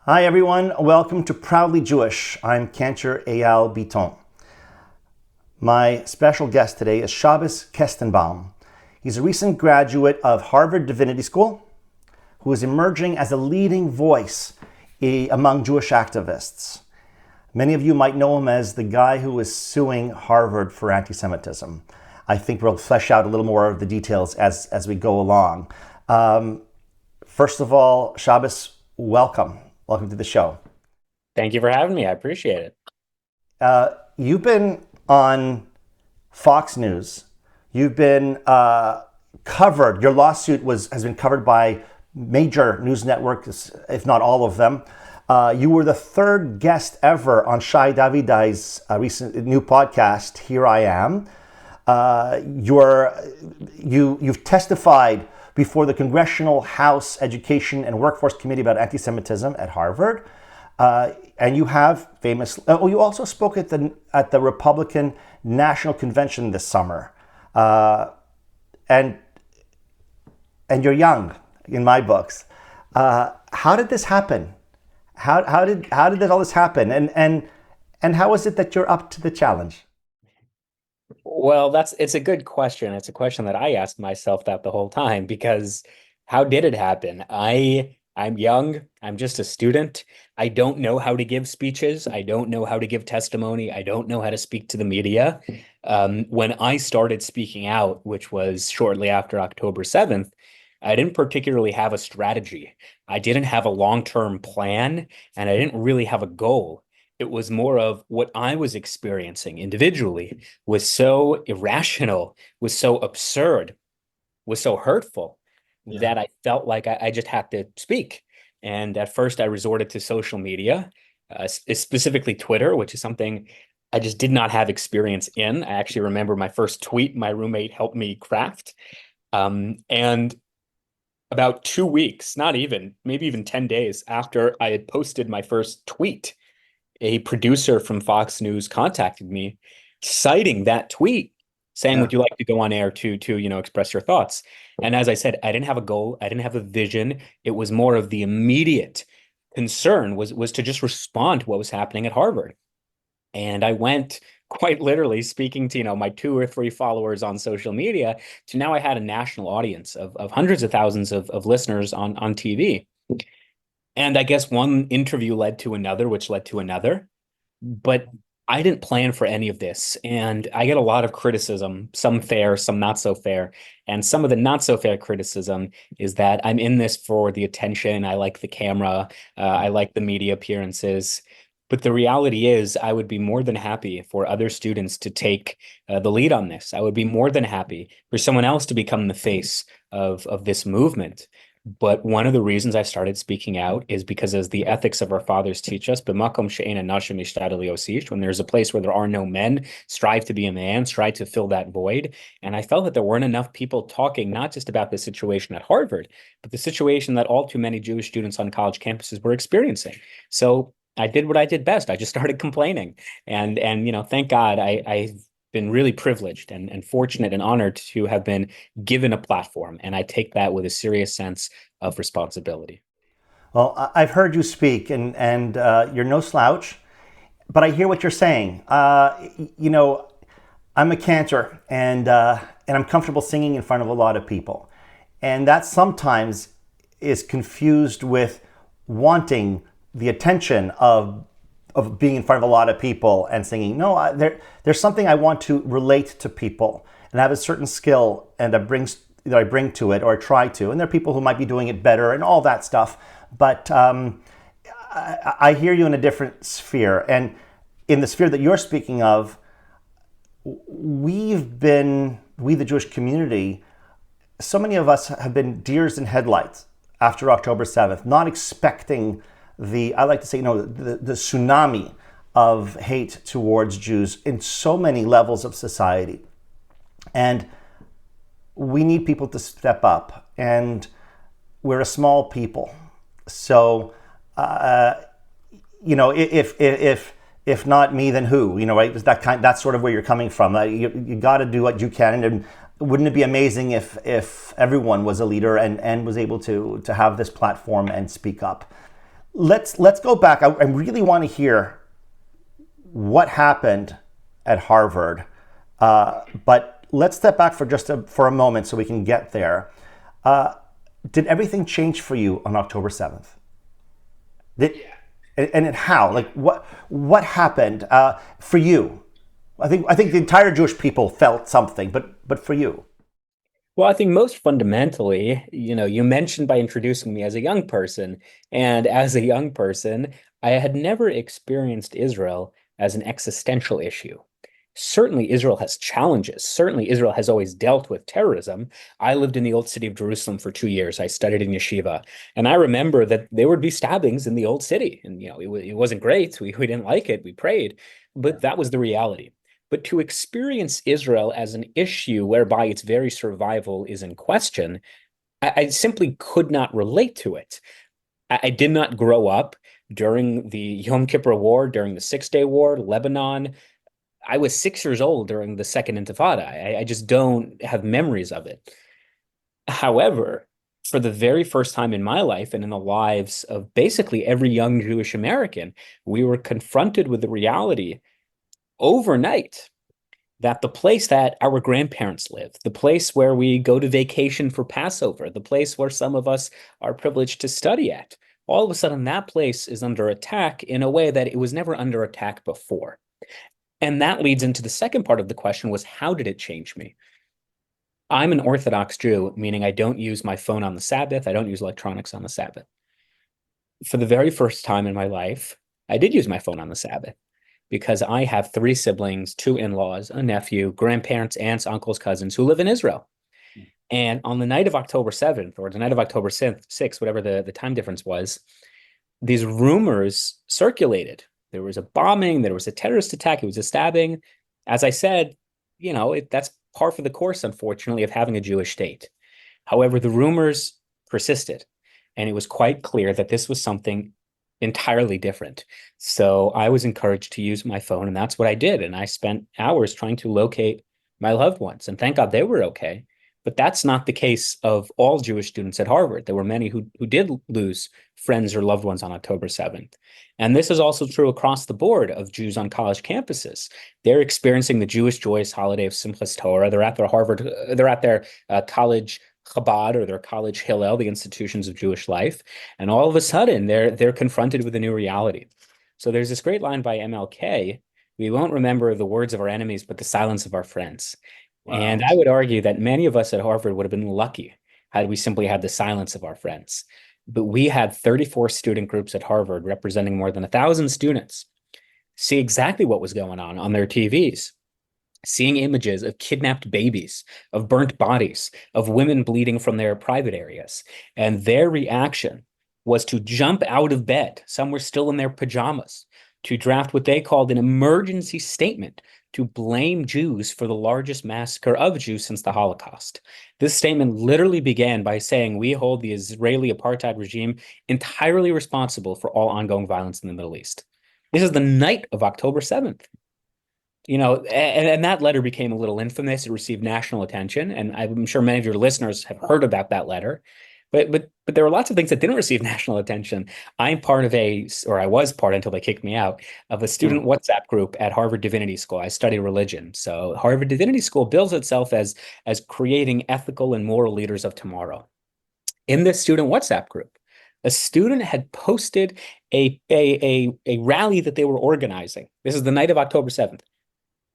Hi everyone, welcome to Proudly Jewish. I'm Cantor Eyal Bitton. My special guest today is Shabbos Kestenbaum. He's a recent graduate of Harvard Divinity School who is emerging as a leading voice among Jewish activists. Many of you might know him as the guy who is suing Harvard for anti-Semitism. I think we'll flesh out a little more of the details as we go along. First of all, Shabbos, welcome. Welcome to the show. Thank you for having me. I appreciate it. You've been on Fox News. You've been covered. Your lawsuit has been covered by major news networks, if not all of them. You were the third guest ever on Shai Davidai's recent new podcast, Here I Am. You've testified before the Congressional House Education and Workforce Committee about anti-Semitism at Harvard. And you have you also spoke at the Republican National Convention this summer. And you're young in my books. How did this happen? How did all this happen? And how is it that you're up to the challenge? Well, it's a good question. It's a question that I asked myself that the whole time, because how did it happen? I'm young. I'm just a student. I don't know how to give speeches. I don't know how to give testimony. I don't know how to speak to the media. When I started speaking out, which was shortly after October 7th, I didn't particularly have a strategy. I didn't have a long-term plan, and I didn't really have a goal. It was more of what I was experiencing individually was so irrational, was so absurd, was so hurtful that I felt like I just had to speak. And at first I resorted to social media, specifically Twitter, which is something I just did not have experience in. I actually remember my first tweet my roommate helped me craft. And about 2 weeks, not even, maybe even 10 days after I had posted my first tweet, a producer from Fox News contacted me, citing that tweet, saying, "Would you like to go on air to express your thoughts?" And as I said, I didn't have a goal, I didn't have a vision. It was more of the immediate concern was to just respond to what was happening at Harvard. And I went quite literally speaking to, my 2 or 3 followers on social media to now I had a national audience of hundreds of thousands of listeners on TV. And I guess one interview led to another, which led to another. But I didn't plan for any of this. And I get a lot of criticism, some fair, some not so fair. And some of the not so fair criticism is that I'm in this for the attention. I like the camera. I like the media appearances. But the reality is, I would be more than happy for other students to take the lead on this. I would be more than happy for someone else to become the face of this movement. But one of the reasons I started speaking out is because, as the ethics of our fathers teach us, "B'makom she'ein hanashim yishtadel yosish," when there's a place where there are no men, strive to be a man, strive to fill that void. And I felt that there weren't enough people talking not just about the situation at Harvard, but the situation that all too many Jewish students on college campuses were experiencing. So I did what I did best. I just started complaining. And thank God I've been really privileged and fortunate and honored to have been given a platform. And I take that with a serious sense of responsibility. Well, I've heard you speak, and you're no slouch, but I hear what you're saying. I'm a cantor, and I'm comfortable singing in front of a lot of people, and that sometimes is confused with wanting the attention of being in front of a lot of people and singing. No, there's something I want to relate to people, and I have a certain skill and that I bring to it, or try to. And there are people who might be doing it better and all that stuff. But I hear you in a different sphere, and in the sphere that you're speaking of, we, the Jewish community, so many of us have been deers in headlights after October 7th, not expecting I like to say, the tsunami of hate towards Jews in so many levels of society. And we need people to step up, and we're a small people. So, if not me, then who? Right? That's sort of where you're coming from. You got to do what you can, and wouldn't it be amazing if everyone was a leader and was able to have this platform and speak up? let's go back. I really want to hear what happened at Harvard, but let's step back for a moment so we can get there. Did everything change for you on October 7th? Did, and how? Like what happened for you? I think the entire Jewish people felt something, but for you. Well, I think most fundamentally, you mentioned by introducing me as a young person, and as a young person, I had never experienced Israel as an existential issue. Certainly, Israel has challenges. Certainly, Israel has always dealt with terrorism. I lived in the old city of Jerusalem for 2 years. I studied in yeshiva, and I remember that there would be stabbings in the old city, and it wasn't great. We didn't like it. We prayed, but that was the reality. But to experience Israel as an issue whereby its very survival is in question, I simply could not relate to it. I did not grow up during the Yom Kippur War, during the Six-Day War, Lebanon. I was 6 years old during the Second Intifada. I just don't have memories of it. However, for the very first time in my life and in the lives of basically every young Jewish American, we were confronted with the reality overnight that the place that our grandparents live, the place where we go to vacation for Passover, the place where some of us are privileged to study at, all of a sudden that place is under attack in a way that it was never under attack before. And that leads into the second part of the question was, how did it change me? I'm an Orthodox Jew, meaning I don't use my phone on the Sabbath. I don't use electronics on the Sabbath. For the very first time in my life, I did use my phone on the Sabbath because I have three siblings, two in-laws, a nephew, grandparents, aunts, uncles, cousins who live in Israel. And on the night of October 7th or the night of October 6th, whatever the time difference was, these rumors circulated. There was a bombing, there was a terrorist attack, it was a stabbing. As I said, that's par for the course, unfortunately, of having a Jewish state. However, the rumors persisted, and it was quite clear that this was something entirely different. So I was encouraged to use my phone, and that's what I did. And I spent hours trying to locate my loved ones, and thank God they were okay. But that's not the case of all Jewish students at Harvard. There were many who did lose friends or loved ones on October 7th. And this is also true across the board of Jews on college campuses. They're experiencing the Jewish joyous holiday of Simchas Torah. They're at their college Chabad or their college Hillel, the institutions of Jewish life. And all of a sudden, they're confronted with a new reality. So there's this great line by MLK: "We won't remember the words of our enemies, but the silence of our friends." And Wow. I would argue that many of us at Harvard would have been lucky had we simply had the silence of our friends. But we had 34 student groups at Harvard representing more than 1,000 students see exactly what was going on their TVs, seeing images of kidnapped babies, of burnt bodies, of women bleeding from their private areas. And their reaction was to jump out of bed. Some were still in their pajamas, to draft what they called an emergency statement to blame Jews for the largest massacre of Jews since the Holocaust. This statement literally began by saying, "We hold the Israeli apartheid regime entirely responsible for all ongoing violence in the Middle East." This is the night of October 7th. And that letter became a little infamous. It received national attention, and I'm sure many of your listeners have heard about that letter. But there were lots of things that didn't receive national attention. I was part until they kicked me out, of a student Mm. WhatsApp group at Harvard Divinity School. I study religion, so Harvard Divinity School bills itself as creating ethical and moral leaders of tomorrow. In this student WhatsApp group, a student had posted a rally that they were organizing. This is the night of October 7th,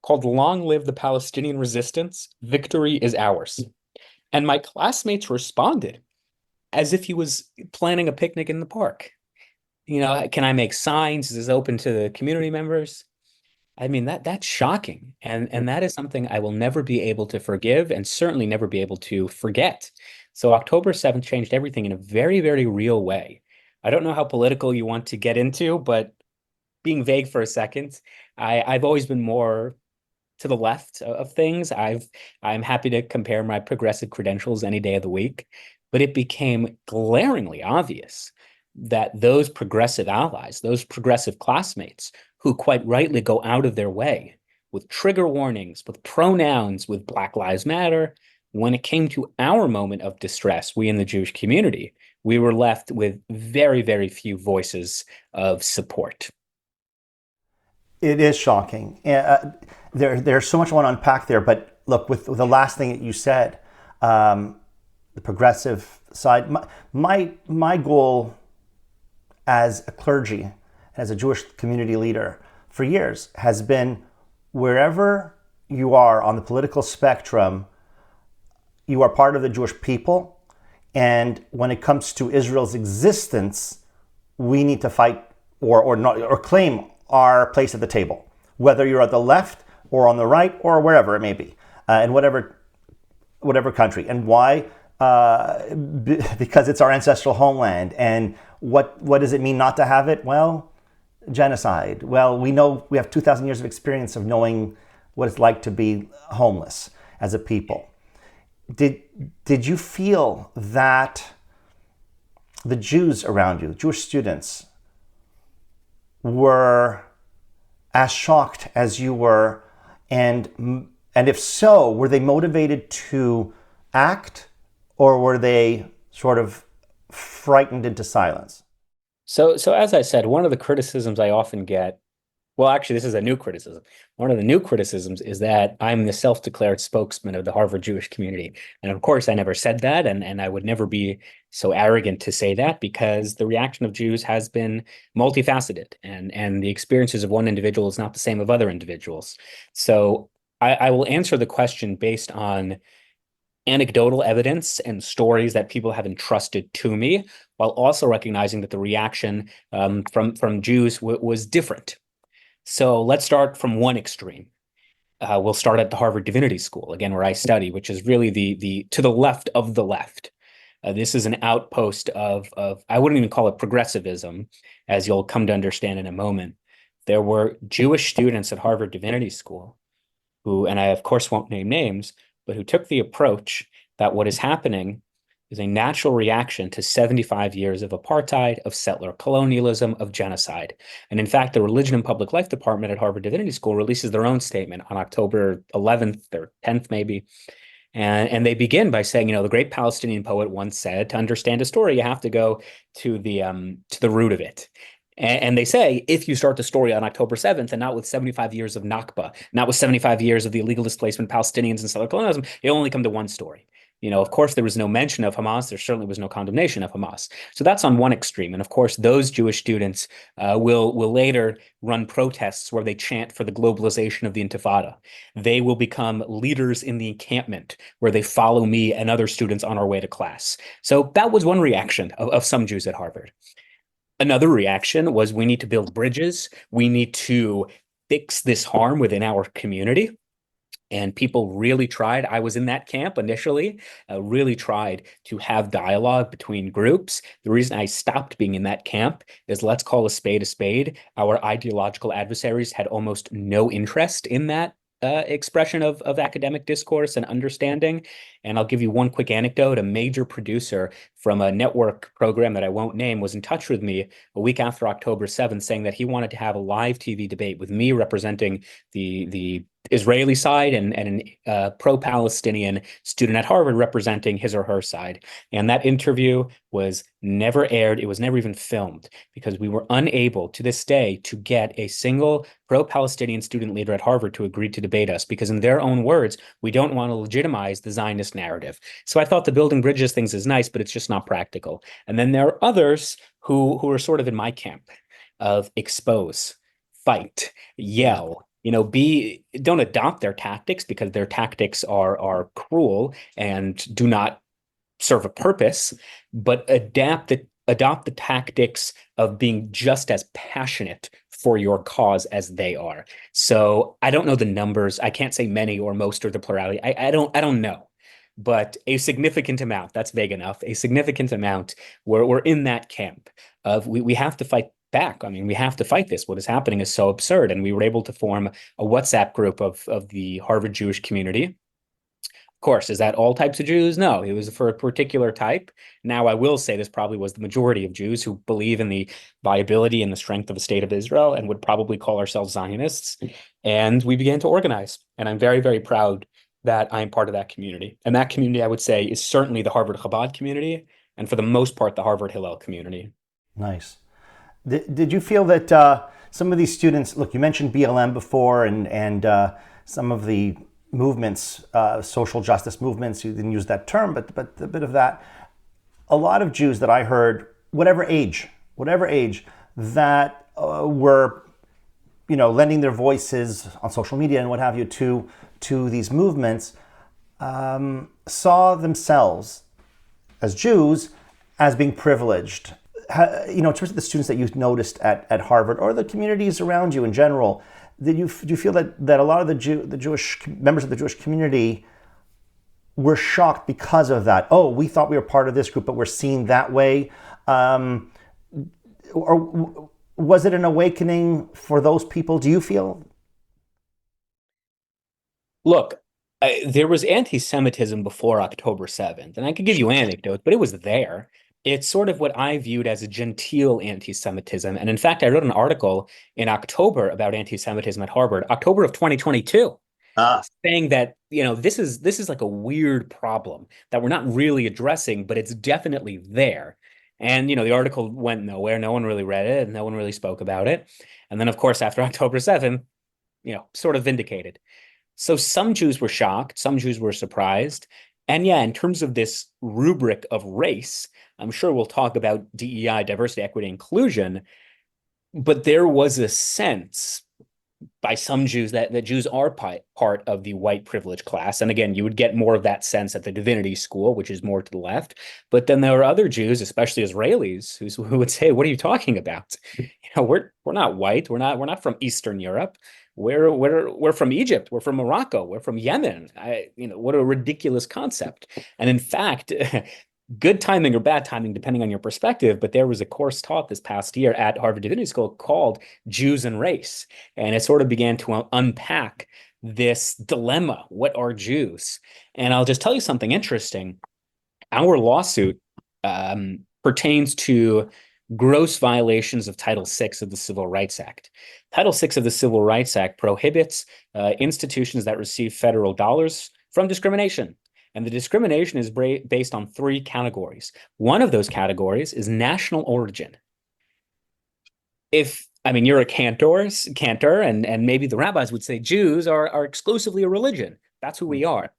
called "Long Live the Palestinian Resistance, Victory is Ours." And my classmates responded as if he was planning a picnic in the park. Can I make signs? Is this open to the community members? I mean, that's shocking. And that is something I will never be able to forgive and certainly never be able to forget. So October 7th changed everything in a very, very real way. I don't know how political you want to get into, but being vague for a second, I've always been more to the left of things. I'm happy to compare my progressive credentials any day of the week, but it became glaringly obvious that those progressive allies, those progressive classmates who quite rightly go out of their way with trigger warnings, with pronouns, with Black Lives Matter, When it came to our moment of distress, we in the Jewish community, we were left with very, very few voices of support. It is shocking. There's so much I want to unpack there, but look, with the last thing that you said, the progressive side, my goal as a clergy, as a Jewish community leader for years has been wherever you are on the political spectrum, you are part of the Jewish people. And when it comes to Israel's existence, we need to fight or not or claim our place at the table, whether you're at the left or on the right or wherever it may be, in whatever country. And why? Because it's our ancestral homeland. And what does it mean not to have it? Well, genocide. Well, we know we have 2,000 years of experience of knowing what it's like to be homeless as a people. Did you feel that the Jews around you, Jewish students, were as shocked as you were, and if so, were they motivated to act, or were they sort of frightened into silence? So as I said, one of the criticisms I often get, well, actually, this is a new criticism. One of the new criticisms is that I'm the self-declared spokesman of the Harvard Jewish community. And of course, I never said that, and I would never be so arrogant to say that, because the reaction of Jews has been multifaceted, and the experiences of one individual is not the same of other individuals. So I will answer the question based on anecdotal evidence and stories that people have entrusted to me, while also recognizing that the reaction from Jews was different. So let's start from one extreme. We'll start at the Harvard Divinity School, again, where I study, which is really the to the left of the left. This is an outpost of I wouldn't even call it progressivism, as you'll come to understand in a moment. There were Jewish students at Harvard Divinity School who, and I of course won't name names, but who took the approach that what is happening is a natural reaction to 75 years of apartheid, of settler colonialism, of genocide. And in fact, the Religion and Public Life Department at Harvard Divinity School releases their own statement on October 11th or 10th, maybe. And they begin by saying, the great Palestinian poet once said, to understand a story, you have to go to the root of it. And they say, if you start the story on October 7th and not with 75 years of Nakba, not with 75 years of the illegal displacement of Palestinians and settler colonialism, you'll only come to one story. Of course, there was no mention of Hamas. There certainly was no condemnation of Hamas. So that's on one extreme. And of course, those Jewish students will later run protests where they chant for the globalization of the Intifada. They will become leaders in the encampment where they follow me and other students on our way to class. So that was one reaction of some Jews at Harvard. Another reaction was, we need to build bridges. We need to fix this harm within our community. And people really tried. I was in that camp initially, really tried to have dialogue between groups. The reason I stopped being in that camp is, let's call a spade a spade. Our ideological adversaries had almost no interest in that expression of academic discourse and understanding. And I'll give you one quick anecdote. A major producer from a network program that I won't name was in touch with me a week after October 7th, saying that he wanted to have a live TV debate with me representing the Israeli side and an pro-Palestinian student at Harvard representing his or her side. And that interview was never aired. It was never even filmed, because we were unable to this day to get a single pro-Palestinian student leader at Harvard to agree to debate us, because in their own words, we don't want to legitimize the Zionist narrative. So I thought the building bridges things is nice, but it's just not practical. And then there are others who are sort of in my camp of expose, fight, yell, don't adopt their tactics, because their tactics are cruel and do not serve a purpose, but adopt the tactics of being just as passionate for your cause as they are. So I don't know the numbers. I can't say many or most or the plurality. I don't know. But a significant amount, that's vague enough, a significant amount we're in that camp of we have to fight back. I mean, we have to fight this. What is happening is so absurd. And we were able to form a WhatsApp group of the Harvard Jewish community. Of course, is that all types of Jews? No, it was for a particular type. Now, I will say this probably was the majority of Jews who believe in the viability and the strength of the state of Israel and would probably call ourselves Zionists. And we began to organize. And I'm very, very proud that I'm part of that community. And that community, I would say, is certainly the Harvard Chabad community, and for the most part, the Harvard Hillel community. Nice. Did you feel that some of these students, look, you mentioned BLM before and some of the movements, social justice movements, you didn't use that term, but a bit of that. A lot of Jews that I heard, whatever age, that were, lending their voices on social media and what have you to these movements, saw themselves as Jews as being privileged. In terms of the students that you've noticed at Harvard or the communities around you in general, do you feel that a lot of the Jewish members of the Jewish community were shocked because of that? Oh, we thought we were part of this group, but we're seen that way. Or was it an awakening for those people, do you feel? Look, there was anti-Semitism before October 7th, and I could give you anecdotes, but it was there. It's sort of what I viewed as a genteel anti-Semitism. And in fact, I wrote an article in October about anti-Semitism at Harvard, October of 2022, saying that, this is like a weird problem that we're not really addressing, but it's definitely there. And, the article went nowhere. No one really read it, and no one really spoke about it. And then, of course, after October 7th, sort of vindicated. So some Jews were shocked, some Jews were surprised. And yeah, in terms of this rubric of race, I'm sure we'll talk about DEI, diversity, equity, inclusion, but there was a sense by some Jews that Jews are part of the white privileged class. And again, you would get more of that sense at the divinity school, which is more to the left. But then there were other Jews, especially Israelis, who would say, "What are you talking about? We're not white. We're not from Eastern Europe. We're from Egypt. We're from Morocco. We're from Yemen. What a ridiculous concept." And in fact, good timing or bad timing, depending on your perspective, but there was a course taught this past year at Harvard Divinity School called Jews and Race. And it sort of began to unpack this dilemma. What are Jews? And I'll just tell you something interesting. Our lawsuit pertains to gross violations of Title VI of the Civil Rights Act. Title VI of the Civil Rights Act prohibits institutions that receive federal dollars from discrimination. And the discrimination is based on three categories. One of those categories is national origin. You're a cantor, and maybe the rabbis would say Jews are exclusively a religion. That's who we are.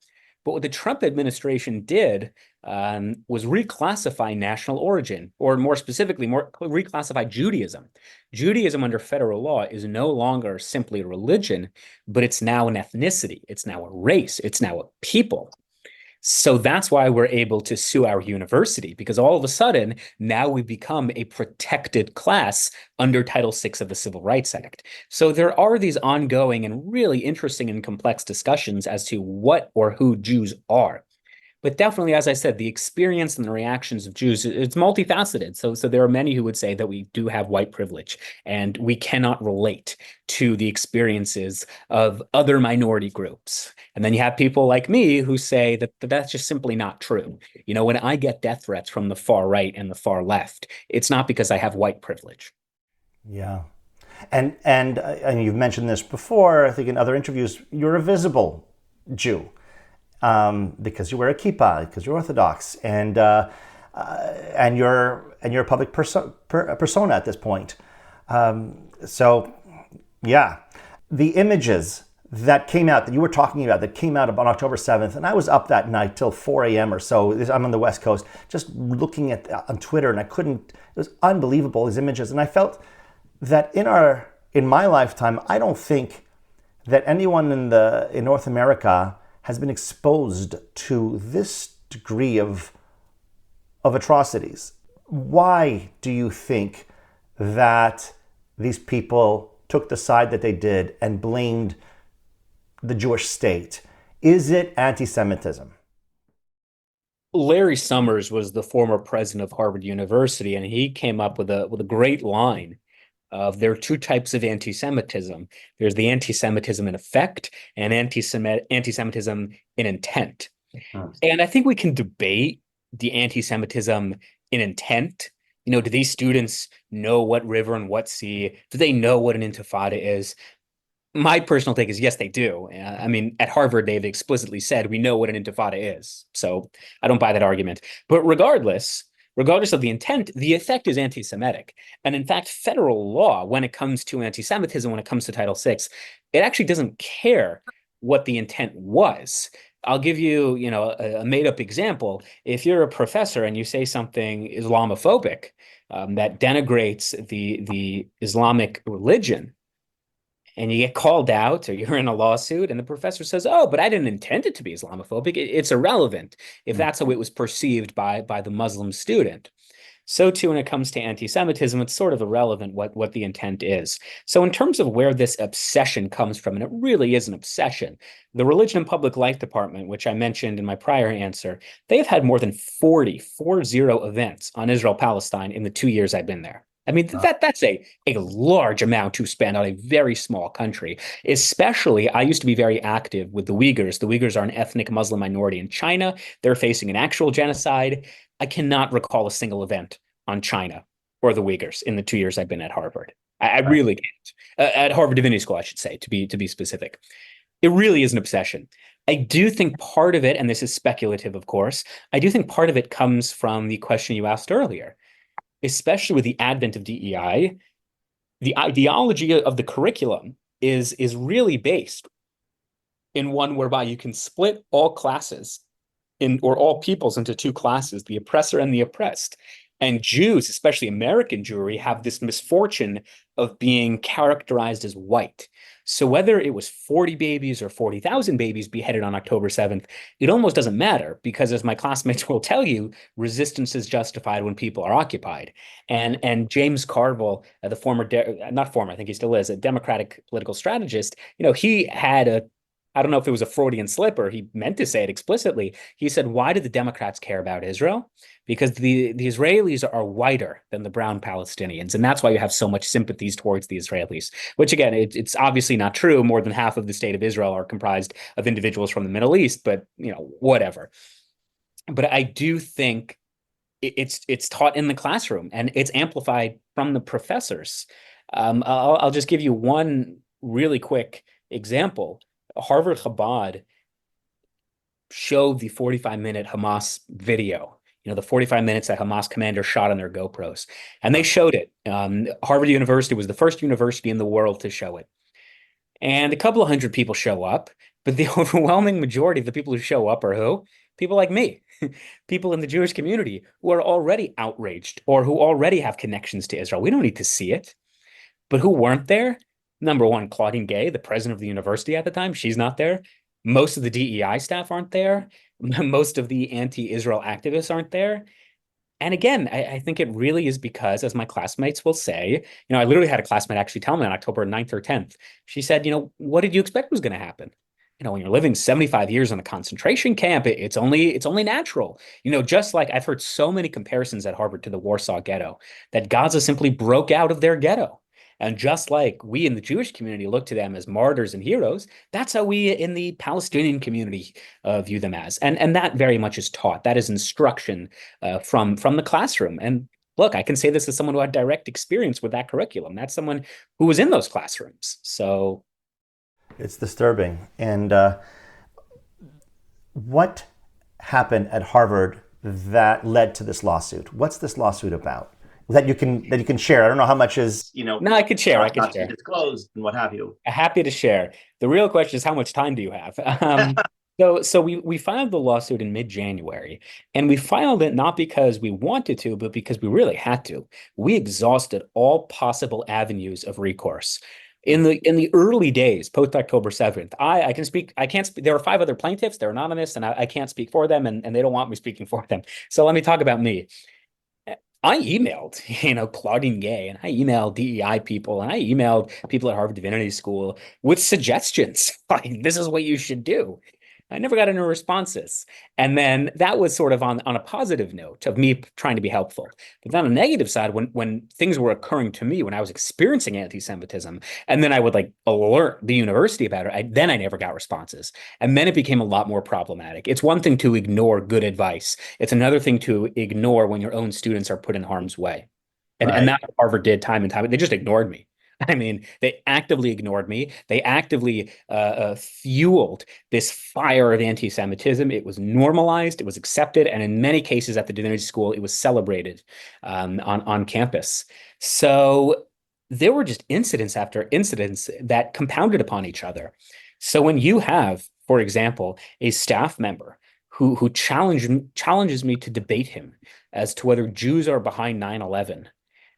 But what the Trump administration did was reclassify national origin, or more specifically, reclassify Judaism. Judaism under federal law is no longer simply a religion, but it's now an ethnicity. It's now a race. It's now a people. So that's why we're able to sue our university, because all of a sudden, now we become a protected class under Title VI of the Civil Rights Act. So there are these ongoing and really interesting and complex discussions as to what or who Jews are. But definitely, as I said, the experience and the reactions of Jews, it's multifaceted. So there are many who would say that we do have white privilege and we cannot relate to the experiences of other minority groups. And then you have people like me who say that that's just simply not true. When I get death threats from the far right and the far left, it's not because I have white privilege. Yeah. And you've mentioned this before, I think in other interviews, you're a visible Jew. Because you wear a kippah, because you're Orthodox, and you're a public persona at this point. So, yeah, the images that came out that you were talking about that came out on October 7th, and I was up that night till 4 a.m. or so. I'm on the West Coast, just looking on Twitter, and I couldn't. It was unbelievable, these images, and I felt that in my lifetime, I don't think that anyone in North America has been exposed to this degree of atrocities. Why do you think that these people took the side that they did and blamed the Jewish state? Is it anti-Semitism? Larry Summers was the former president of Harvard University, and he came up with a great line of there are two types of anti-Semitism. There's the anti-Semitism in effect and anti-Semitism in intent. And I think we can debate the anti-Semitism in intent. Do these students know what river and what sea? Do they know what an intifada is? My personal take is yes, they do. I mean, at Harvard, they've explicitly said we know what an intifada is. So I don't buy that argument. But regardless of the intent, the effect is anti-Semitic. And in fact, federal law, when it comes to anti-Semitism, when it comes to Title VI, it actually doesn't care what the intent was. I'll give you, a made-up example. If you're a professor and you say something Islamophobic, that denigrates the Islamic religion, and you get called out or you're in a lawsuit and the professor says, oh, but I didn't intend it to be Islamophobic, it's irrelevant if that's how it was perceived by the Muslim student. So too, when it comes to anti-Semitism, it's sort of irrelevant what the intent is. So in terms of where this obsession comes from, and it really is an obsession, the Religion and Public Life Department, which I mentioned in my prior answer, they have had more than 40 events on Israel-Palestine in the 2 years I've been there. I mean, that's a large amount to spend on a very small country. Especially, I used to be very active with the Uyghurs. The Uyghurs are an ethnic Muslim minority in China. They're facing an actual genocide. I cannot recall a single event on China or the Uyghurs in the 2 years I've been at Harvard. I really can't. At Harvard Divinity School, I should say, to be specific. It really is an obsession. I do think part of it, and this is speculative, of course, I do think part of it comes from the question you asked earlier, especially with the advent of DEI. The ideology of the curriculum is really based in one whereby you can split all classes or all peoples into two classes, the oppressor and the oppressed. And Jews, especially American Jewry, have this misfortune of being characterized as white. So whether it was 40 babies or 40,000 babies beheaded on October 7th, it almost doesn't matter because, as my classmates will tell you, resistance is justified when people are occupied. And James Carville, the former, not former, I think he still is, a Democratic political strategist, he had I don't know if it was a Freudian slip or he meant to say it explicitly. He said, why do the Democrats care about Israel? Because the Israelis are whiter than the brown Palestinians. And that's why you have so much sympathies towards the Israelis, which again, it's obviously not true. More than half of the state of Israel are comprised of individuals from the Middle East, but whatever. But I do think it's taught in the classroom and it's amplified from the professors. I'll just give you one really quick example. Harvard Chabad showed the 45-minute Hamas video, the 45 minutes that Hamas commanders shot on their GoPros. And they showed it. Harvard University was the first university in the world to show it. And a couple of hundred people show up, but the overwhelming majority of the people who show up are who? People like me, people in the Jewish community who are already outraged or who already have connections to Israel. We don't need to see it. But who weren't there? Number one, Claudine Gay, the president of the university at the time, she's not there. Most of the DEI staff aren't there. Most of the anti-Israel activists aren't there. And again, I think it really is because, as my classmates will say, I literally had a classmate actually tell me on October 9th or 10th, she said, what did you expect was going to happen? When you're living 75 years in a concentration camp, it's only natural. Just like I've heard so many comparisons at Harvard to the Warsaw Ghetto, that Gaza simply broke out of their ghetto. And just like we in the Jewish community look to them as martyrs and heroes, that's how we in the Palestinian community view them as. And that very much is taught. That is instruction from the classroom. And look, I can say this as someone who had direct experience with that curriculum. That's someone who was in those classrooms. So it's disturbing. And what happened at Harvard that led to this lawsuit? What's this lawsuit about? That you can share. I don't know how much is no, I could share. I could share. Disclosed and what have you. Happy to share. The real question is, how much time do you have? So we filed the lawsuit in mid-January, and we filed it not because we wanted to, but because we really had to. We exhausted all possible avenues of recourse. In the early days, post October 7th, I can speak. I can't speak. There are 5 other plaintiffs. They're anonymous, and I can't speak for them, and they don't want me speaking for them. So let me talk about me. I emailed, Claudine Gay, and I emailed DEI people, and I emailed people at Harvard Divinity School with suggestions. Like, this is what you should do. I never got any responses. And then that was sort of on a positive note of me trying to be helpful. But then on the negative side, when things were occurring to me, when I was experiencing anti-Semitism, and then I would alert the university about it, then I never got responses. And then it became a lot more problematic. It's one thing to ignore good advice. It's another thing to ignore when your own students are put in harm's way. And that's what Harvard did time and time. They just ignored me. I mean, they actively ignored me. They actively fueled this fire of anti-Semitism. It was normalized, it was accepted, and in many cases at the divinity school, it was celebrated on campus. So there were just incidents after incidents that compounded upon each other. So when you have, for example, a staff member who challenges me to debate him as to whether Jews are behind 9/11,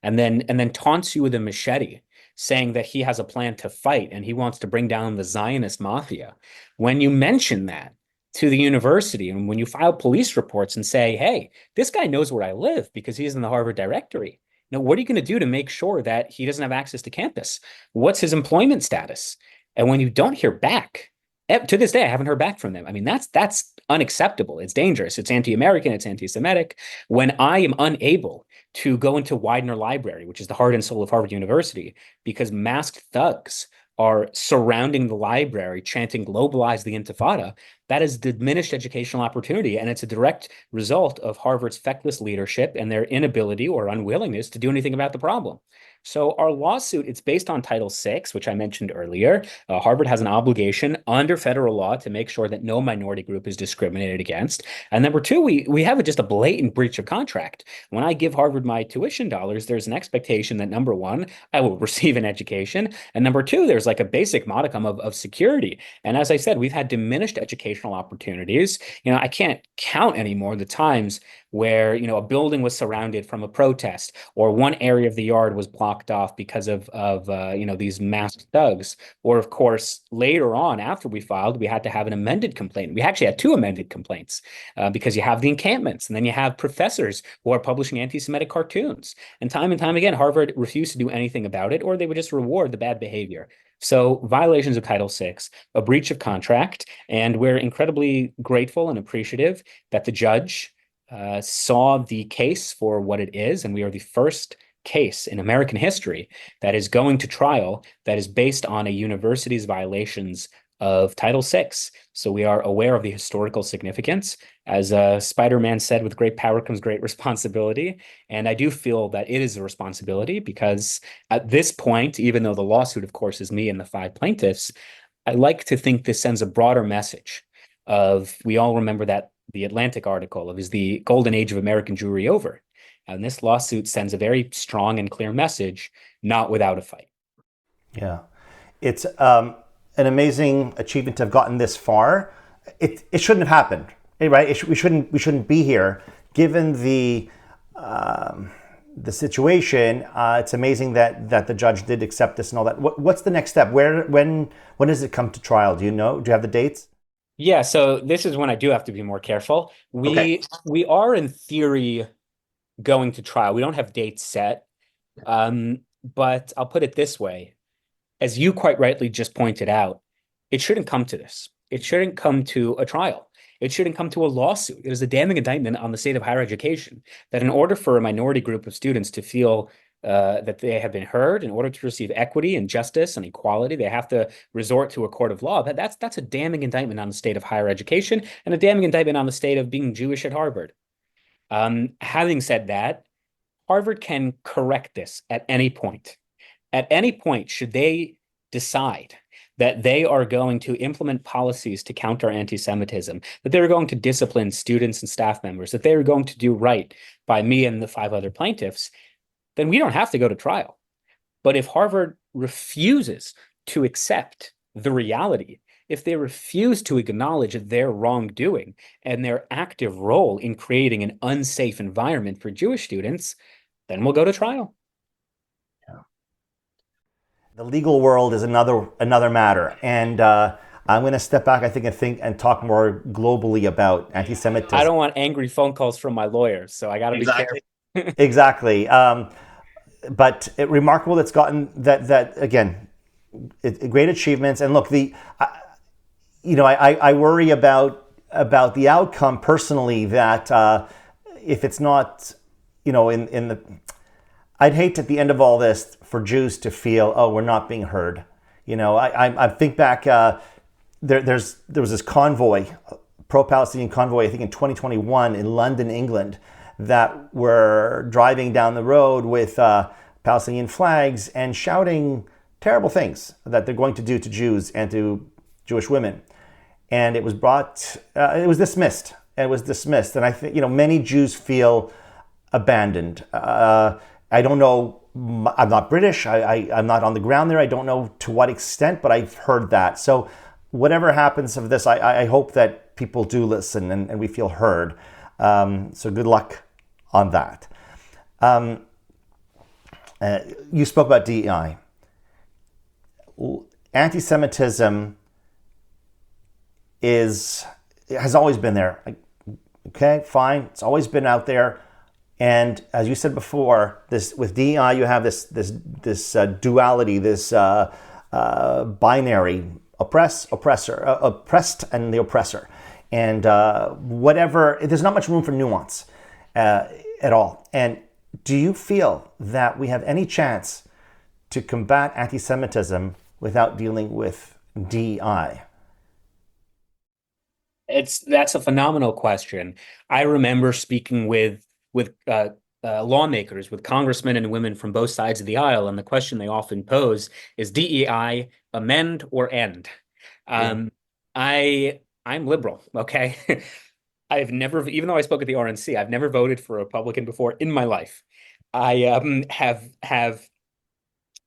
and then taunts you with a machete, saying that he has a plan to fight and he wants to bring down the Zionist mafia. When you mention that to the university and when you file police reports and say, hey, this guy knows where I live because he's in the Harvard directory. Now, what are you going to do to make sure that he doesn't have access to campus? What's his employment status? And when you don't hear back, to this day, I haven't heard back from them. I mean, that's unacceptable. It's dangerous. It's anti-American. It's anti-Semitic. When I am unable to go into Widener Library, which is the heart and soul of Harvard University, because masked thugs are surrounding the library chanting globalize the intifada, that is diminished educational opportunity. And it's a direct result of Harvard's feckless leadership and their inability or unwillingness to do anything about the problem. So our lawsuit, it's based on Title VI, which I mentioned earlier. Harvard has an obligation under federal law to make sure that no minority group is discriminated against. And number two, we have just a blatant breach of contract. When I give Harvard my tuition dollars, there's an expectation that number one, I will receive an education. And number two, there's like a basic modicum of security. And as I said, we've had diminished educational opportunities. I can't count anymore the times where, a building was surrounded from a protest or one area of the yard was blocked off because of these masked thugs. Or of course, later on, after we filed, we had to have an amended complaint. We actually had two amended complaints because you have the encampments and then you have professors who are publishing anti-Semitic cartoons. And time again, Harvard refused to do anything about it, or they would just reward the bad behavior. So violations of Title VI, a breach of contract, and we're incredibly grateful and appreciative that the judge saw the case for what it is, and we are the first case in American history that is going to trial that is based on a university's violations of Title VI. So we are aware of the historical significance. As Spider-Man said, with great power comes great responsibility. And I do feel that it is a responsibility because at this point, even though the lawsuit, of course, is me and the five plaintiffs, I like to think this sends a broader message of, we all remember that the Atlantic article of, is the golden age of American Jewry over? And this lawsuit sends a very strong and clear message, not without a fight. Yeah. It's an amazing achievement to have gotten this far. It shouldn't have happened, right? We shouldn't be here. Given the situation, it's amazing that the judge did accept this and all that. What's the next step? When does it come to trial? Do you know? Do you have the dates? Yeah, so this is when I do have to be more careful. Okay. We are in theory going to trial. We don't have dates set. But I'll put it this way. As you quite rightly just pointed out, it shouldn't come to this. It shouldn't come to a trial. It shouldn't come to a lawsuit. It is a damning indictment on the state of higher education that in order for a minority group of students to feel that they have been heard, in order to receive equity and justice and equality, they have to resort to a court of law. That's a damning indictment on the state of higher education and a damning indictment on the state of being Jewish at Harvard. Having said that, Harvard can correct this at any point. At any point, should they decide that they are going to implement policies to counter anti-Semitism, that they're going to discipline students and staff members, that they're going to do right by me and the five other plaintiffs, then we don't have to go to trial. But if Harvard refuses to accept the reality, if they refuse to acknowledge their wrongdoing and their active role in creating an unsafe environment for Jewish students, then we'll go to trial. The legal world is another matter, and I'm going to step back, I think, and talk more globally about anti-Semitism. I don't want angry phone calls from my lawyers, so I got to be careful. Exactly. But remarkable that's gotten that again, great achievements. And look, I worry about the outcome personally. That if it's not, in the, I'd hate at the end of all this for Jews to feel, oh, we're not being heard. I think back. There was this convoy, pro-Palestinian convoy, I think in 2021 in London, England, that were driving down the road with Palestinian flags and shouting terrible things that they're going to do to Jews and to Jewish women. And it was dismissed. It was dismissed. And I think, many Jews feel abandoned. I don't know. I'm not British. I'm not on the ground there. I don't know to what extent, but I've heard that. So whatever happens of this, I hope that people do listen and we feel heard. So good luck on that. You spoke about DEI. Anti-Semitism has always been there. Okay, fine. It's always been out there. And as you said before, with DEI, you have this duality, this binary, oppressed and the oppressor. And there's not much room for nuance at all. And do you feel that we have any chance to combat anti-Semitism without dealing with DEI? That's a phenomenal question. I remember speaking with lawmakers, with congressmen and women from both sides of the aisle, and the question they often pose is DEI amend or end? I'm liberal, okay? I've never, even though I spoke at the RNC, I've never voted for a Republican before in my life. I have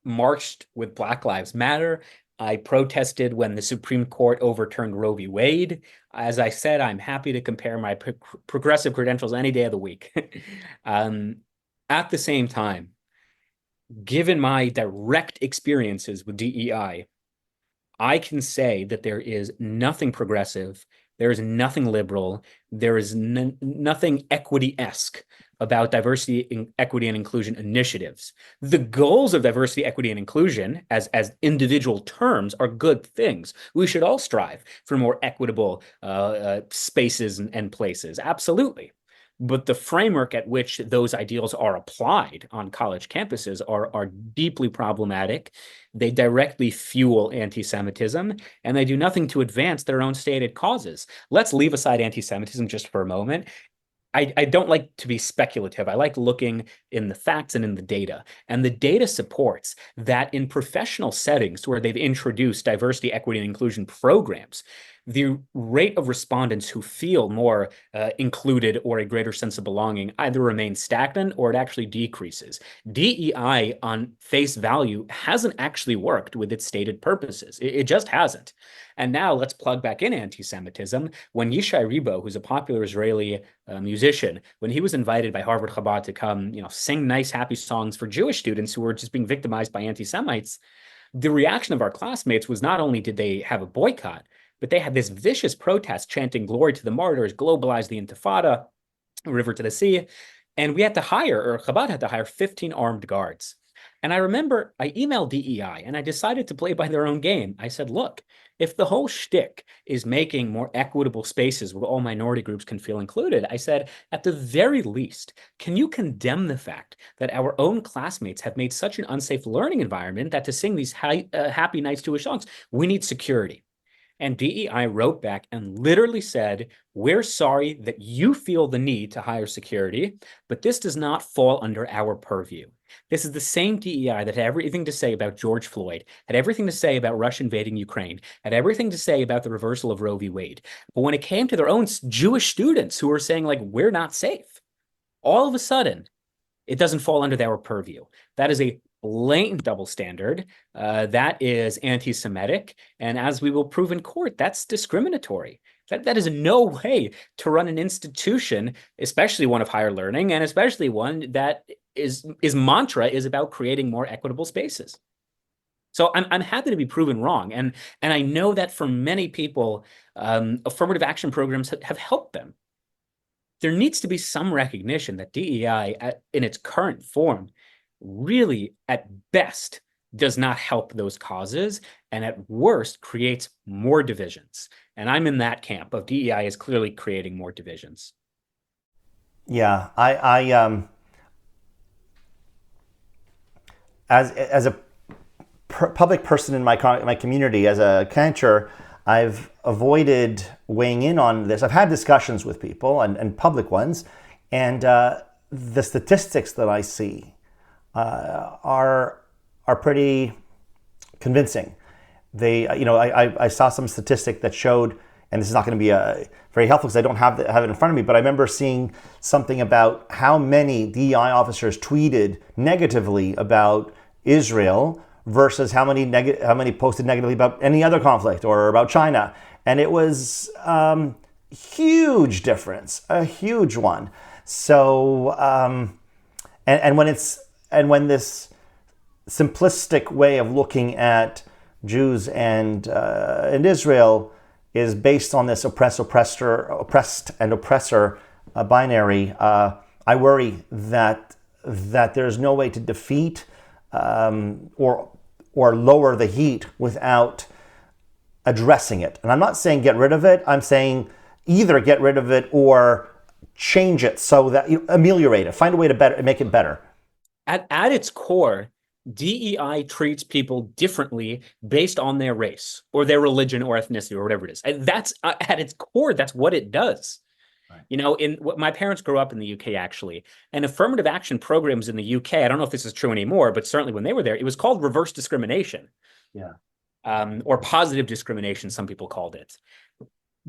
marched with Black Lives Matter. I protested when the Supreme Court overturned Roe v. Wade. As I said, I'm happy to compare my progressive credentials any day of the week. At the same time, given my direct experiences with DEI, I can say that there is nothing progressive, there is nothing liberal, there is nothing equity-esque about diversity, equity, and inclusion initiatives. The goals of diversity, equity, and inclusion as individual terms are good things. We should all strive for more equitable spaces and places, absolutely. But the framework at which those ideals are applied on college campuses are deeply problematic. They directly fuel anti-Semitism, and they do nothing to advance their own stated causes. Let's leave aside anti-Semitism just for a moment. I don't like to be speculative. I like looking in the facts and in the data. And the data supports that in professional settings where they've introduced diversity, equity, and inclusion programs, the rate of respondents who feel more included or a greater sense of belonging either remains stagnant or it actually decreases. DEI on face value hasn't actually worked with its stated purposes. It just hasn't. And now let's plug back in anti-Semitism. When Yishai Ribo, who's a popular Israeli musician, when he was invited by Harvard Chabad to come, sing nice, happy songs for Jewish students who were just being victimized by anti-Semites, the reaction of our classmates was not only did they have a boycott, but they had this vicious protest chanting glory to the martyrs, globalize the Intifada, river to the sea. And we had to hire, or Chabad had to hire 15 armed guards. And I remember I emailed DEI and I decided to play by their own game. I said, look, if the whole shtick is making more equitable spaces where all minority groups can feel included, I said, at the very least, can you condemn the fact that our own classmates have made such an unsafe learning environment that to sing these happy nights Jewish songs, we need security? And DEI wrote back and literally said, we're sorry that you feel the need to hire security, but this does not fall under our purview. This is the same DEI that had everything to say about George Floyd, had everything to say about Russia invading Ukraine, had everything to say about the reversal of Roe v. Wade. But when it came to their own Jewish students who were saying, like, we're not safe, all of a sudden, it doesn't fall under our purview. That is a blatant double standard. That is anti-Semitic. And as we will prove in court, that's discriminatory. That is no way to run an institution, especially one of higher learning, and especially one that is mantra is about creating more equitable spaces. So I'm happy to be proven wrong. And I know that for many people, affirmative action programs have helped them. There needs to be some recognition that DEI in its current form really, at best, does not help those causes, and at worst, creates more divisions. And I'm in that camp of DEI is clearly creating more divisions. Yeah, as a public person in my community, as a cantor, I've avoided weighing in on this. I've had discussions with people and public ones, and the statistics that I see are pretty convincing. I saw some statistic that showed, and this is not going to be very helpful because I don't have it in front of me, but I remember seeing something about how many DEI officers tweeted negatively about Israel versus how many posted negatively about any other conflict or about China, and it was huge difference, a huge one. So and when this simplistic way of looking at Jews and Israel is based on this oppressed and oppressor binary, I worry that there's no way to defeat or lower the heat without addressing it. And I'm not saying get rid of it. I'm saying either get rid of it or change it so that ameliorate it, find a way to make it better. At its core, DEI treats people differently based on their race or their religion or ethnicity or whatever it is. And that's at its core, that's what it does. Right. My parents grew up in the UK, actually, and affirmative action programs in the UK, I don't know if this is true anymore, but certainly when they were there, it was called reverse discrimination. Yeah. Or positive discrimination, some people called it.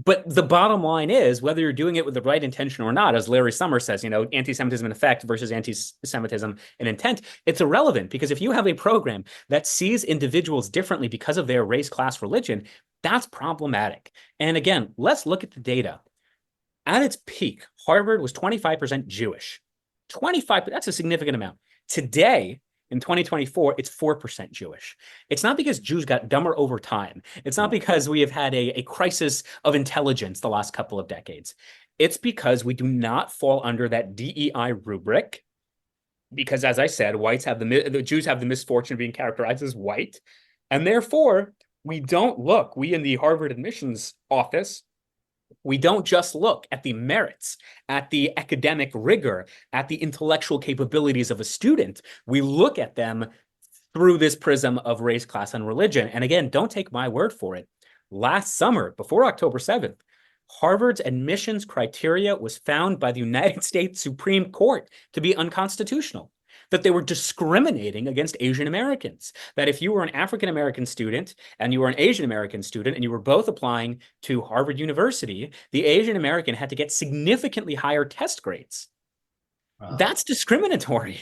But the bottom line is, whether you're doing it with the right intention or not, as Larry Summers says, anti-Semitism in effect versus anti-Semitism in intent, it's irrelevant, because if you have a program that sees individuals differently because of their race, class, religion, that's problematic. And again, let's look at the data. At its peak, Harvard was 25% Jewish. 25%, that's a significant amount. Today, in 2024, it's 4% Jewish. It's not because Jews got dumber over time. It's not because we have had a crisis of intelligence the last couple of decades. It's because we do not fall under that DEI rubric. Because, as I said, the Jews have the misfortune of being characterized as white, and therefore we don't look. We in the Harvard admissions office, we don't just look at the merits, at the academic rigor, at the intellectual capabilities of a student. We look at them through this prism of race, class, and religion. And again, don't take my word for it. Last summer, before October 7th, Harvard's admissions criteria was found by the United States Supreme Court to be unconstitutional. That they were discriminating against Asian Americans. That if you were an African American student and you were an Asian American student and you were both applying to Harvard University, the Asian American had to get significantly higher test grades. Wow. That's discriminatory.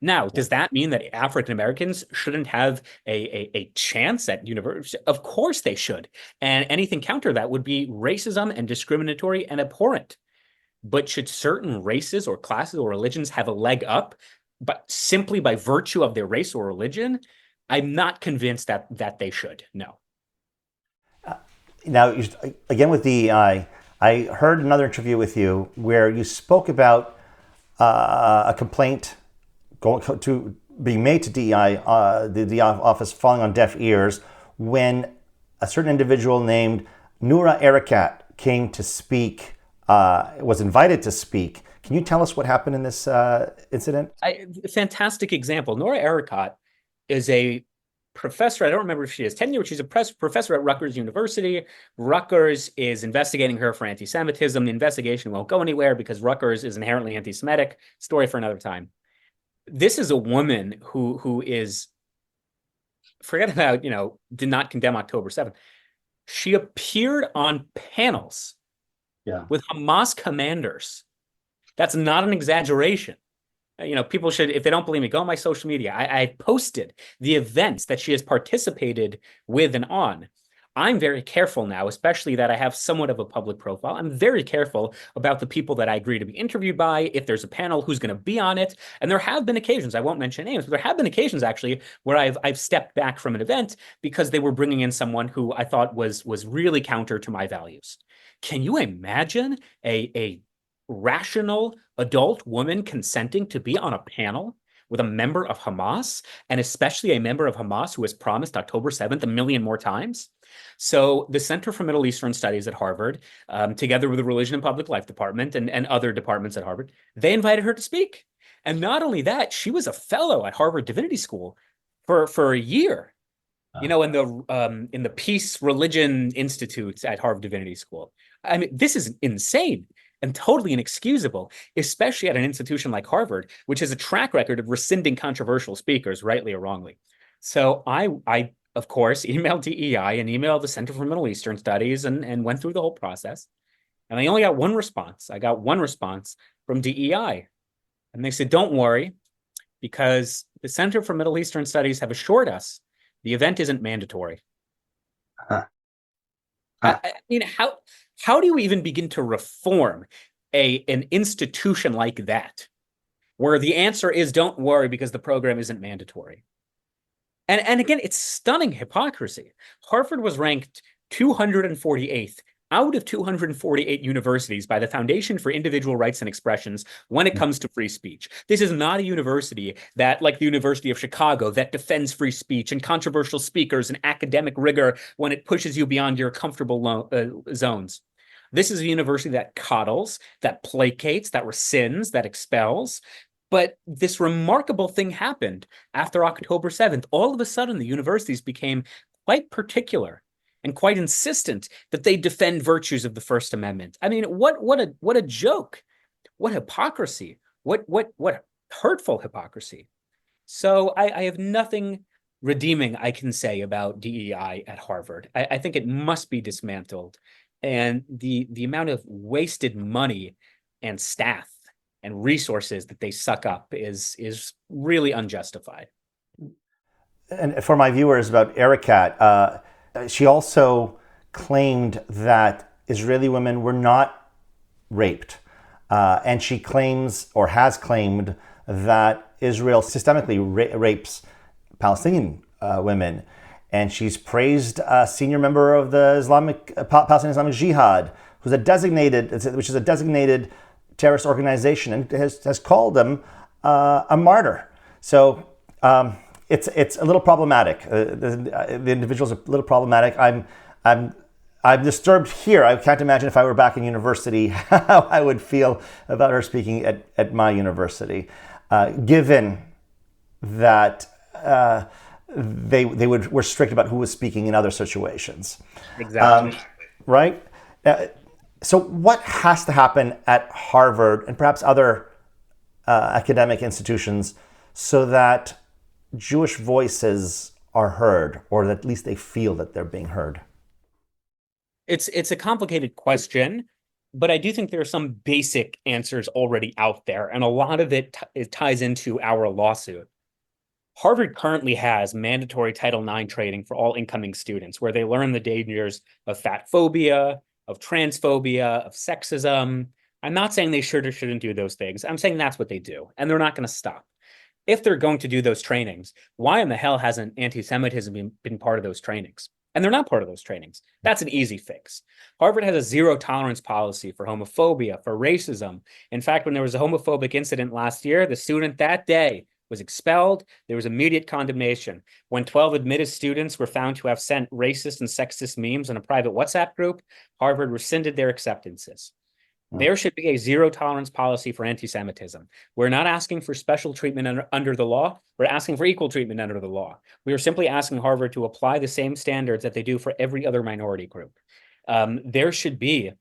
Now, does that mean that African Americans shouldn't have a chance at university? Of course they should. And anything counter that would be racism and discriminatory and abhorrent. But should certain races or classes or religions have a leg up, but simply by virtue of their race or religion? I'm not convinced that they should. No. Now, again with DEI, I heard another interview with you where you spoke about a complaint being made to DEI, the DEI office falling on deaf ears when a certain individual named Noura Erakat came to speak, was invited to speak. Can you tell us what happened in this incident? Fantastic example. Noura Erakat is a professor. I don't remember if she has tenure. She's a professor at Rutgers University. Rutgers is investigating her for anti-Semitism. The investigation won't go anywhere because Rutgers is inherently anti-Semitic. Story for another time. This is a woman who is, forget about, did not condemn October 7th. She appeared on panels with Hamas commanders. That's not an exaggeration. People should, if they don't believe me, go on my social media. I posted the events that she has participated with and on. I'm very careful now, especially that I have somewhat of a public profile. I'm very careful about the people that I agree to be interviewed by, if there's a panel, who's going to be on it. And there have been occasions, I won't mention names, but there have been occasions actually where I've stepped back from an event because they were bringing in someone who I thought was really counter to my values. Can you imagine a rational adult woman consenting to be on a panel with a member of Hamas, and especially a member of Hamas who has promised October 7th a million more times? So the Center for Middle Eastern Studies at Harvard, together with the Religion and Public Life Department and other departments at Harvard, they invited her to speak. And not only that, she was a fellow at Harvard Divinity School for a year. In the Peace Religion Institute at Harvard Divinity School. I mean, this is insane and totally inexcusable, especially at an institution like Harvard, which has a track record of rescinding controversial speakers, rightly or wrongly. So I of course, emailed DEI and emailed the Center for Middle Eastern Studies and went through the whole process. And I only got one response. I got one response from DEI. And they said, don't worry, because the Center for Middle Eastern Studies have assured us the event isn't mandatory. Huh. Huh. I mean, how do you even begin to reform an institution like that, where the answer is don't worry because the program isn't mandatory? And again, it's stunning hypocrisy. Harvard was ranked 248th out of 248 universities by the Foundation for Individual Rights and Expressions when it comes to free speech. This is not a university that, like the University of Chicago, that defends free speech and controversial speakers and academic rigor when it pushes you beyond your comfortable zones. This is a university that coddles, that placates, that rescinds, that expels. But this remarkable thing happened after October 7th. All of a sudden, the universities became quite particular and quite insistent that they defend virtues of the First Amendment. I mean, what a joke. What hypocrisy. What hurtful hypocrisy. So I have nothing redeeming I can say about DEI at Harvard. I think it must be dismantled. And the amount of wasted money and staff and resources that they suck up is really unjustified. And for my viewers about Erakat, she also claimed that Israeli women were not raped. And she claims, or has claimed, that Israel systemically rapes Palestinian women. And she's praised a senior member of the Palestinian Islamic Jihad, which is a designated terrorist organization, and has called them a martyr. So it's a little problematic. The individual's a little problematic. I'm disturbed here. I can't imagine if I were back in university how I would feel about her speaking at my university, given that they were strict about who was speaking in other situations. Exactly. Right? So what has to happen at Harvard and perhaps other academic institutions so that Jewish voices are heard, or that at least they feel that they're being heard? It's a complicated question, but I do think there are some basic answers already out there, and a lot of it ties into our lawsuit. Harvard currently has mandatory Title IX training for all incoming students, where they learn the dangers of fat phobia, of transphobia, of sexism. I'm not saying they should or shouldn't do those things. I'm saying that's what they do, and they're not going to stop. If they're going to do those trainings, why in the hell hasn't anti-Semitism been part of those trainings? And they're not part of those trainings. That's an easy fix. Harvard has a zero tolerance policy for homophobia, for racism. In fact, when there was a homophobic incident last year, the student that day was expelled. There was immediate condemnation. When 12 admitted students were found to have sent racist and sexist memes in a private WhatsApp group, Harvard rescinded their acceptances. There should be a zero tolerance policy for anti-Semitism. We're not asking for special treatment under the law. We're asking for equal treatment under the law. We are simply asking Harvard to apply the same standards that they do for every other minority group. There should be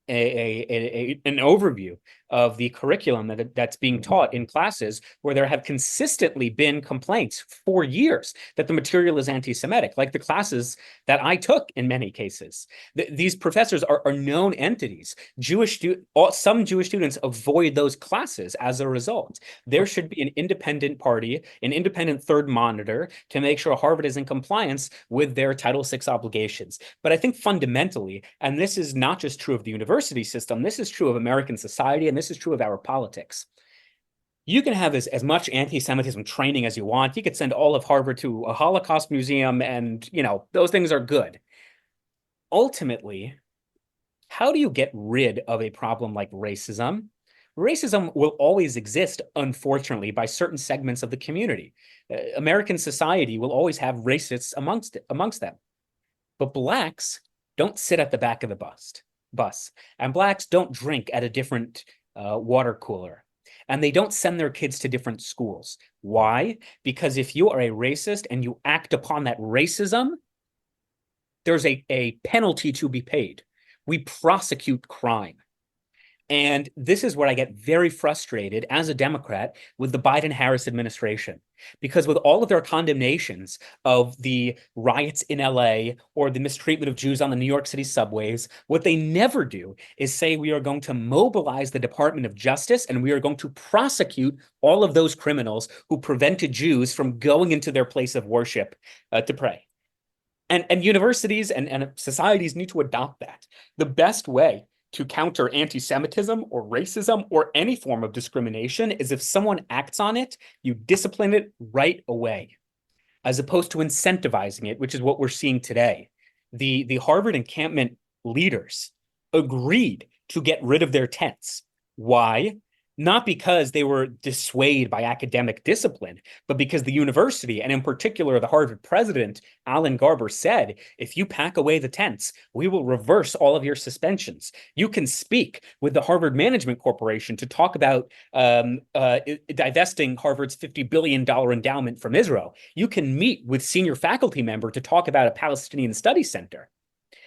an overview of the curriculum that's being taught in classes, where there have consistently been complaints for years that the material is anti-Semitic, like the classes that I took in many cases. These professors are known entities. Some Jewish students avoid those classes as a result. There should be an independent party, an independent third monitor, to make sure Harvard is in compliance with their Title VI obligations. But I think fundamentally, and this is not just true of the university system, this is true of American society, and this is true of our politics. You can have as much anti-Semitism training as you want. You could send all of Harvard to a Holocaust museum, and those things are good. Ultimately, how do you get rid of a problem like racism? Racism will always exist, unfortunately, by certain segments of the community. American society will always have racists amongst them. But Blacks don't sit at the back of the bus, and Blacks don't drink at a different water cooler, and they don't send their kids to different schools. Why? Because if you are a racist and you act upon that racism, there's a penalty to be paid. We prosecute crime. And this is where I get very frustrated as a Democrat with the Biden-Harris administration. Because with all of their condemnations of the riots in LA or the mistreatment of Jews on the New York City subways, what they never do is say we are going to mobilize the Department of Justice and we are going to prosecute all of those criminals who prevented Jews from going into their place of worship to pray. And universities and societies need to adopt that. The best way to counter anti-Semitism or racism or any form of discrimination is if someone acts on it, you discipline it right away, as opposed to incentivizing it, which is what we're seeing today. The Harvard encampment leaders agreed to get rid of their tents. Why? Not because they were dissuaded by academic discipline, but because the university, and in particular the Harvard president, Alan Garber, said, if you pack away the tents, we will reverse all of your suspensions. You can speak with the Harvard Management Corporation to talk about divesting Harvard's $50 billion endowment from Israel. You can meet with senior faculty member to talk about a Palestinian Studies Center.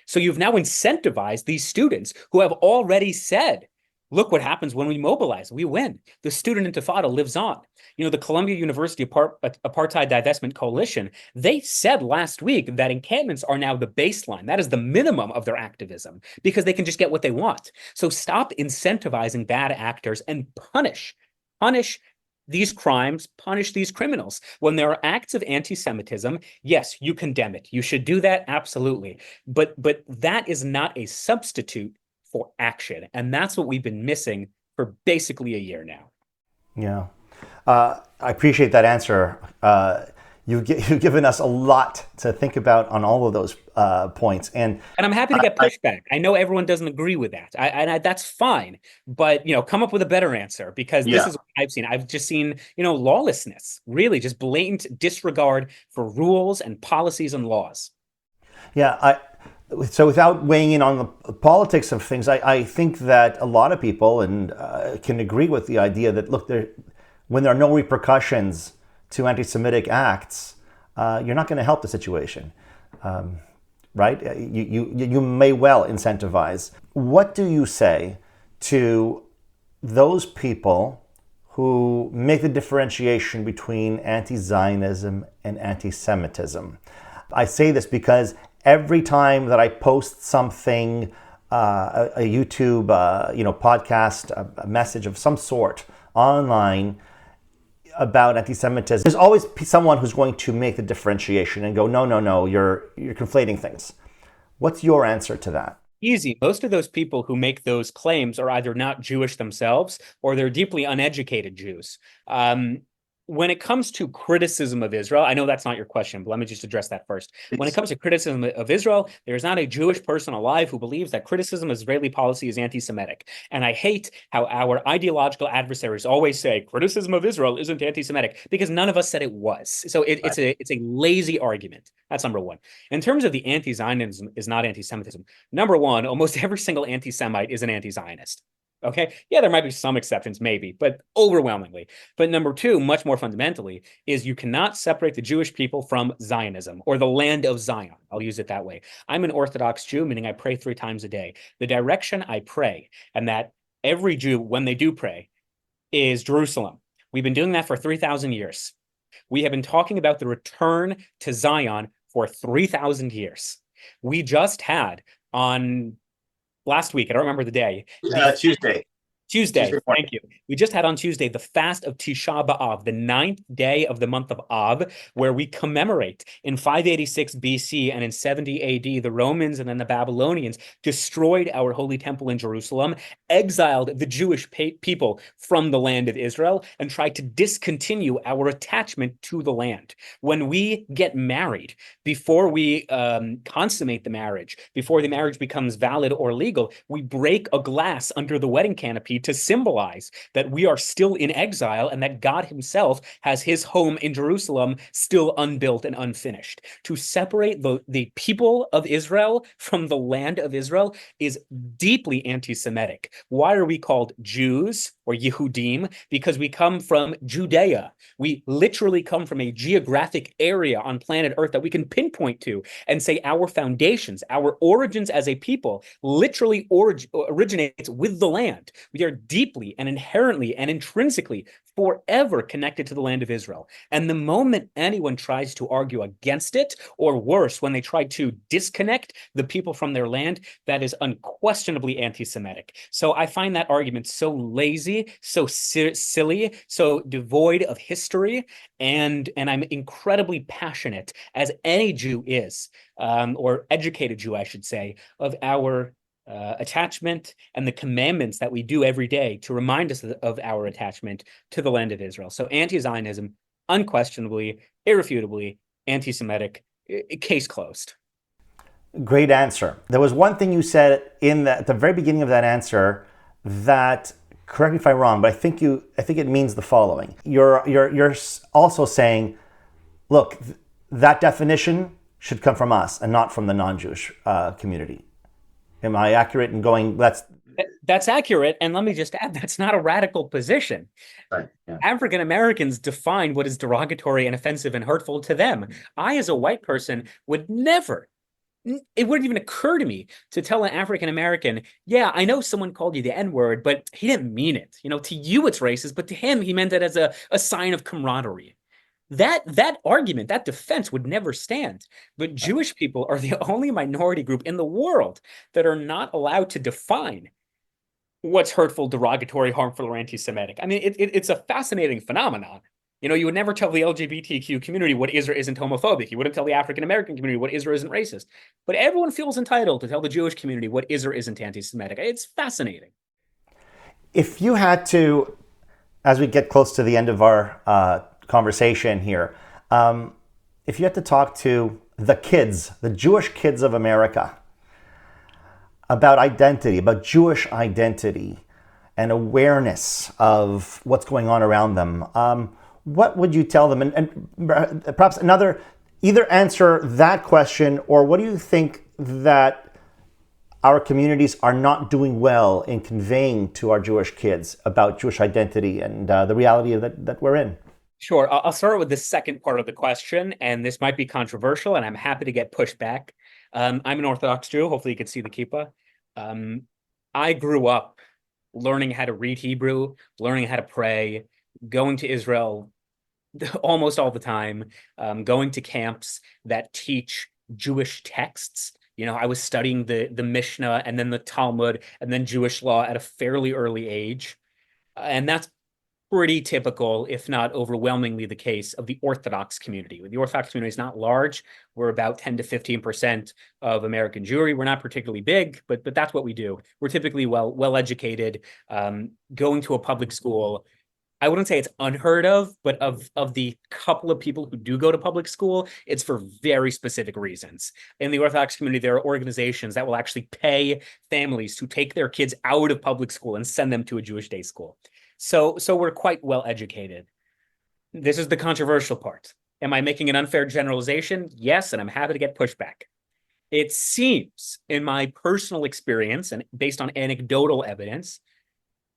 So you've now incentivized these students who have already said, look what happens when we mobilize. We win. The student intifada lives on. You know, the Columbia University Apartheid Divestment Coalition, they said last week that encampments are now the baseline. That is the minimum of their activism because they can just get what they want. So stop incentivizing bad actors and punish these crimes, punish these criminals. When there are acts of anti-Semitism, yes, you condemn it. You should do that, absolutely. But that is not a substitute for action. And that's what we've been missing for basically a year now. Yeah. I appreciate that answer. You've given us a lot to think about on all of those points. And I'm happy to get pushback. I know everyone doesn't agree with that. That's fine. But, you know, come up with a better answer because this is what I've seen. I've just seen, you know, lawlessness, really just blatant disregard for rules and policies and laws. Yeah. So without weighing in on the politics of things, I think that a lot of people can agree with the idea that, look, when there are no repercussions to anti-Semitic acts, you're not going to help the situation, right? You may well incentivize. What do you say to those people who make the differentiation between anti-Zionism and anti-Semitism? I say this because every time that I post something, a YouTube, podcast, a message of some sort online about anti-Semitism, there's always someone who's going to make the differentiation and go, no, you're conflating things. What's your answer to that? Easy. Most of those people who make those claims are either not Jewish themselves or they're deeply uneducated Jews. When it comes to criticism of Israel, I know that's not your question, but let me just address that first. When it comes to criticism of Israel, there is not a Jewish person alive who believes that criticism of Israeli policy is anti-Semitic. And I hate how our ideological adversaries always say criticism of Israel isn't anti-Semitic because none of us said it was. So it's a lazy argument. That's number one. In terms of the anti-Zionism is not anti-Semitism, number one, almost every single anti-Semite is an anti-Zionist. Okay. Yeah, there might be some exceptions, maybe, but overwhelmingly. But number two, much more fundamentally, is you cannot separate the Jewish people from Zionism or the land of Zion. I'll use it that way. I'm an Orthodox Jew, meaning I pray 3 times a day. The direction I pray, and that every Jew, when they do pray, is Jerusalem. We've been doing that for 3,000 years. We have been talking about the return to Zion for 3,000 years. We just had on last week, I don't remember the day. Tuesday. Thank you. We just had on Tuesday the fast of Tisha B'Av, the 9th day of the month of Av, where we commemorate in 586 BC and in 70 AD, the Romans and then the Babylonians destroyed our holy temple in Jerusalem, exiled the Jewish people from the land of Israel, and tried to discontinue our attachment to the land. When we get married, before we consummate the marriage, before the marriage becomes valid or legal, we break a glass under the wedding canopy to symbolize that we are still in exile and that God himself has his home in Jerusalem still unbuilt and unfinished. To separate the people of Israel from the land of Israel is deeply anti-Semitic. Why are we called Jews or Yehudim? Because we come from Judea. We literally come from a geographic area on planet Earth that we can pinpoint to and say our foundations, our origins as a people literally originates with the land. We are deeply and inherently and intrinsically forever connected to the land of Israel. And the moment anyone tries to argue against it, or worse, when they try to disconnect the people from their land, that is unquestionably anti-Semitic. So I find that argument so lazy, so silly, so devoid of history, and I'm incredibly passionate, as any Jew is, or educated Jew, I should say, of our attachment and the commandments that we do every day to remind us of our attachment to the land of Israel. So anti-Zionism, unquestionably, irrefutably anti-Semitic, case closed. Great answer. There was one thing you said at the very beginning of that answer that, correct me if I'm wrong, but I think it means the following. You're also saying, look, that definition should come from us and not from the non-Jewish community. Am I accurate in going, that's accurate. And let me just add, that's not a radical position. Right. Yeah. African Americans define what is derogatory and offensive and hurtful to them. I, as a white person, would never, it wouldn't even occur to me to tell an African American, yeah, I know someone called you the N-word, but he didn't mean it. To you it's racist, but to him, he meant it as a sign of camaraderie. That argument, that defense would never stand. But Jewish people are the only minority group in the world that are not allowed to define what's hurtful, derogatory, harmful, or anti-Semitic. I mean, it's a fascinating phenomenon. You would never tell the LGBTQ community what is or isn't homophobic. You wouldn't tell the African-American community what is or isn't racist. But everyone feels entitled to tell the Jewish community what is or isn't anti-Semitic. It's fascinating. If you had to, as we get close to the end of our conversation here, if you had to talk to the Jewish kids of America, about identity, about Jewish identity and awareness of what's going on around them, what would you tell them? And perhaps either answer that question, or what do you think that our communities are not doing well in conveying to our Jewish kids about Jewish identity and the reality that we're in? Sure. I'll start with the second part of the question, and this might be controversial, and I'm happy to get pushed back. I'm an Orthodox Jew. Hopefully you can see the kippah. I grew up learning how to read Hebrew, learning how to pray, going to Israel almost all the time, going to camps that teach Jewish texts. I was studying the Mishnah and then the Talmud and then Jewish law at a fairly early age. And that's pretty typical, if not overwhelmingly the case, of the Orthodox community. The Orthodox community is not large. We're about 10 to 15% of American Jewry. We're not particularly big, but that's what we do. We're typically well educated, going to a public school. I wouldn't say it's unheard of, but of the couple of people who do go to public school, it's for very specific reasons. In the Orthodox community, there are organizations that will actually pay families to take their kids out of public school and send them to a Jewish day school. So we're quite well educated. This is the controversial part. Am I making an unfair generalization? Yes, and I'm happy to get pushback. It seems, in my personal experience and based on anecdotal evidence,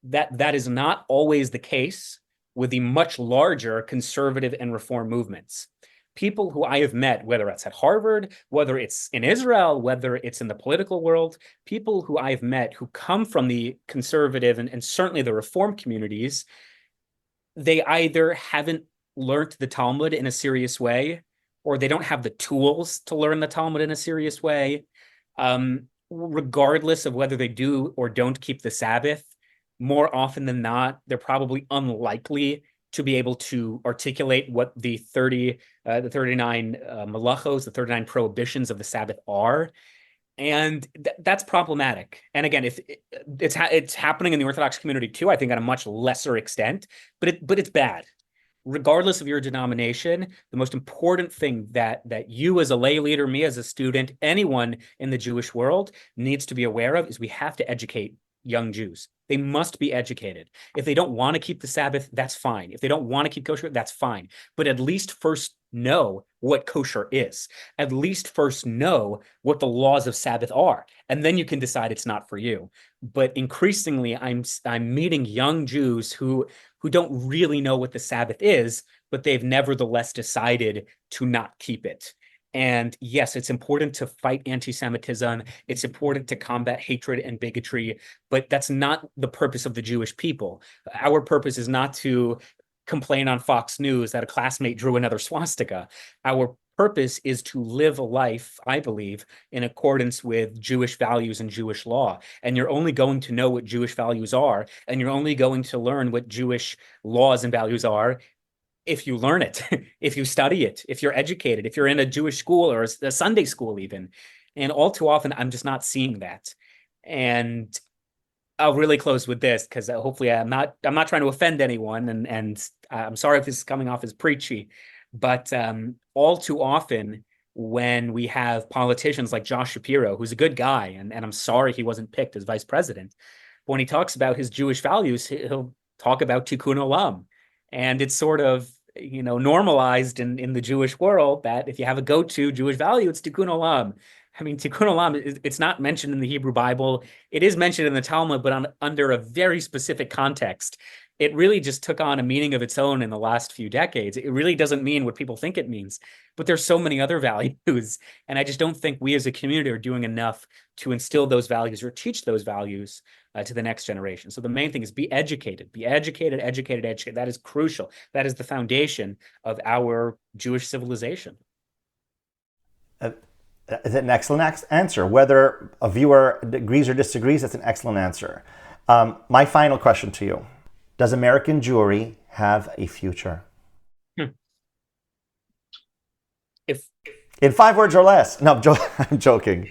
that is not always the case with the much larger conservative and reform movements. People who I have met, whether it's at Harvard, whether it's in Israel, whether it's in the political world, people who I've met who come from the conservative and certainly the reform communities, they either haven't learned the Talmud in a serious way, or they don't have the tools to learn the Talmud in a serious way. Regardless of whether they do or don't keep the Sabbath, more often than not, they're probably unlikely to be able to articulate what the 39 malachos, the 39 prohibitions of the Sabbath are. And that's problematic. And again, if it's happening in the Orthodox community too, I think at a much lesser extent, but it's bad. Regardless of your denomination, the most important thing that you as a lay leader, me as a student, anyone in the Jewish world needs to be aware of is we have to educate young Jews. They must be educated. If they don't want to keep the Sabbath, that's fine. If they don't want to keep kosher, that's fine. But at least first know what kosher is. At least first know what the laws of Sabbath are. And then you can decide it's not for you. But increasingly, I'm meeting young Jews who don't really know what the Sabbath is, but they've nevertheless decided to not keep it. And yes, it's important to fight anti-Semitism. It's important to combat hatred and bigotry, but that's not the purpose of the Jewish people. Our purpose is not to complain on Fox News that a classmate drew another swastika. Our purpose is to live a life, I believe, in accordance with Jewish values and Jewish law. And you're only going to know what Jewish values are, and you're only going to learn what Jewish laws and values are if you learn it, if you study it, if you're educated, if you're in a Jewish school or a Sunday school even. And all too often, I'm just not seeing that. And I'll really close with this because hopefully I'm not trying to offend anyone, and I'm sorry if this is coming off as preachy, but all too often when we have politicians like Josh Shapiro, who's a good guy, and I'm sorry he wasn't picked as vice president, when he talks about his Jewish values, he'll talk about tikkun olam, and it's sort of normalized in the Jewish world that if you have a go-to Jewish value, it's tikkun olam. I mean, tikkun olam, it's not mentioned in the Hebrew Bible. It is mentioned in the Talmud, but under a very specific context. It really just took on a meaning of its own in the last few decades. It really doesn't mean what people think it means, but there's so many other values. And I just don't think we as a community are doing enough to instill those values or teach those values to the next generation. So the main thing is be educated, educated. That is crucial. That is the foundation of our Jewish civilization. Is an excellent answer. Whether a viewer agrees or disagrees, that's an excellent answer. My final question to you. Does American Jewry have a future? If in 5 words or less. No, I'm joking.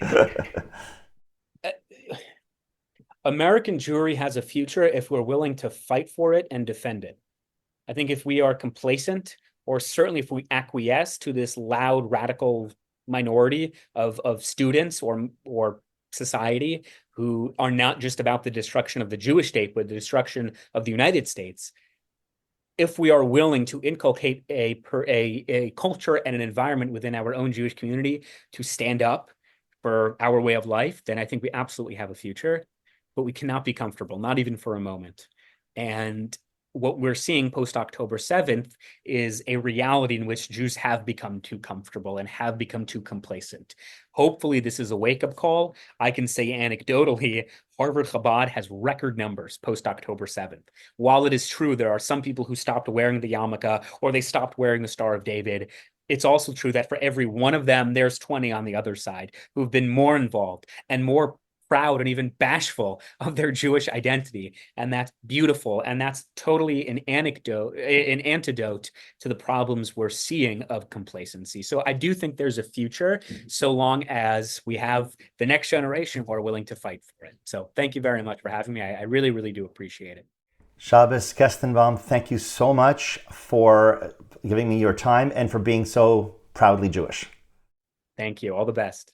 American Jewry has a future if we're willing to fight for it and defend it. I think if we are complacent, or certainly if we acquiesce to this loud, radical minority of students or society who are not just about the destruction of the Jewish state, but the destruction of the United States, if we are willing to inculcate a culture and an environment within our own Jewish community to stand up for our way of life, then I think we absolutely have a future. But we cannot be comfortable, not even for a moment. And what we're seeing post-October 7th is a reality in which Jews have become too comfortable and have become too complacent. Hopefully this is a wake-up call. I can say anecdotally, Harvard Chabad has record numbers post-October 7th. While it is true there are some people who stopped wearing the yarmulke or they stopped wearing the Star of David, it's also true that for every one of them, there's 20 on the other side who've been more involved and more proud and even bashful of their Jewish identity. And that's beautiful. And that's totally an antidote to the problems we're seeing of complacency. So I do think there's a future so long as we have the next generation who are willing to fight for it. So thank you very much for having me. I really, really do appreciate it. Shabbos Kestenbaum, thank you so much for giving me your time and for being so proudly Jewish. Thank you. All the best.